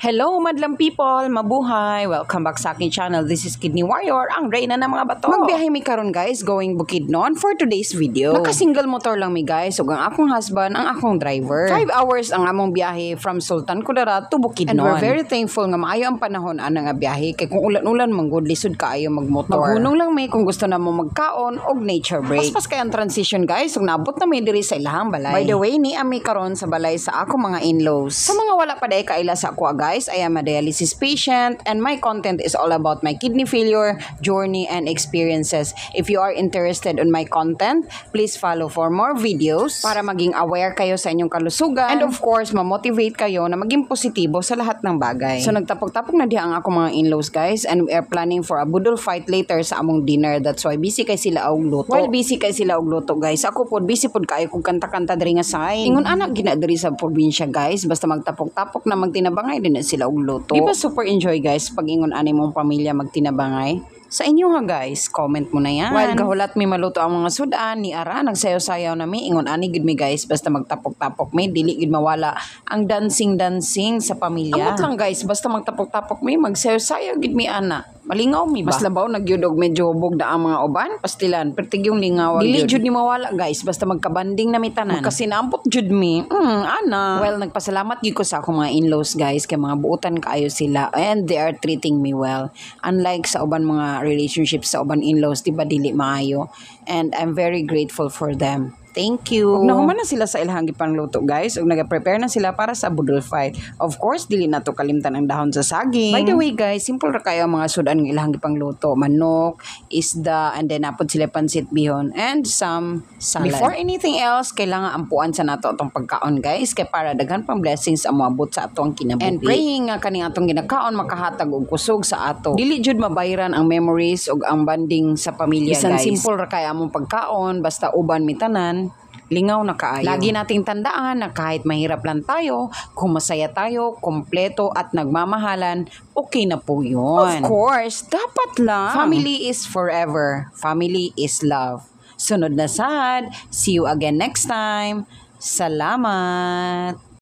Hello, madlang people! Mabuhay! Welcome back sa aking channel. This is Kidney Warrior, ang reyna ng mga bato. Magbiyahe mi karon guys, going Bukidnon for today's video. Naka-single motor lang mi guys, ug ang akong husband, ang akong driver. 5 hours ang among biyahe from Sultan Kudarat to Bukidnon. And we're very thankful nga maayo ang panahon ana nga biyahe, kay kung ulan-ulan manggod lisod kaayo magmotor. Maghunong lang mi kung gusto na mo magkaon og nature break. Paspas kay ang transition guys, ug naabot na mi diri sa ilahang balay. By the way, ni ami karon sa balay sa ako mga in-laws. Sa mga wala pa day kaila sa ako guys, I am a dialysis patient and my content is all about my kidney failure journey and experiences. If you are interested in my content, please follow for more videos para maging aware kayo sa inyong kalusugan and of course, ma-motivate kayo na maging positibo sa lahat ng bagay. So nagtapok-tapok na diha ang ako mga in-laws guys, and we are planning for a budol fight later sa among dinner. That's why busy kay sila og luto. While busy kay sila og luto guys, ako pod busy pod kayo kung kanta-kanta diri nga say. Ingon anak gina diri sa probinsya guys, basta magtapok-tapok na magtinabangay din na sila og luto. Di ba super enjoy guys pag ingon ani mong pamilya magtinabangay? Sa inyo ha guys, comment mo na yan. While gahulat mi maluto ang mga sudan, ni Ara nagsayaw-sayaw na mi, ingon ani gid mi guys, basta magtapok-tapok mi, dili gid mawala ang dancing-dancing sa pamilya. Amot lang guys, basta magtapok-tapok mi, magsayaw-sayaw gid mi ana. Malingaw mi ba? Mas labaw nagyudog medyo hubog na ang mga uban, pastilan, pertig yung lingaw. Dili jud ni mawala guys, basta magkabanding na mi tanan. Magkasinampot jud mi. Ana. Well, nagpasalamat gyud ko sa akong mga in-laws guys, kay mga buutan kaayo sila and they are treating me well. Unlike sa uban mga relationships sa uban in-laws, di ba dili maayo. And I'm very grateful for them. Thank you. Ug nahuman na sila sa ilahang gipangluto guys, ug nag-prepare na sila para sa budol fight. Of course, dili na to kalimtan ang dahon sa saging. By the way guys, simple ra kayo ang mga sudan ng ilahang gipangluto, manok, isda, and then napod sila pansit bihon and some salad. Before anything else, kailangan ampuan sa nato atong pagkaon guys, kay para daghan pang blessings ang moabot sa atong kinabuhi. And praying nga kaning atong ginakaon makahatag og kusog sa ato. Dili jud mabayran ang memories ug ang bonding sa pamilya guys. Bisan simple ra kay among pagkaon, basta uban mi tanan, lingaw na kaayo. Lagi nating tandaan na kahit mahirap lang tayo, kung masaya tayo, kompleto at nagmamahalan, okay na po yun. Of course, dapat lang. Family is forever. Family is love. Sunod na sad. See you again next time. Salamat!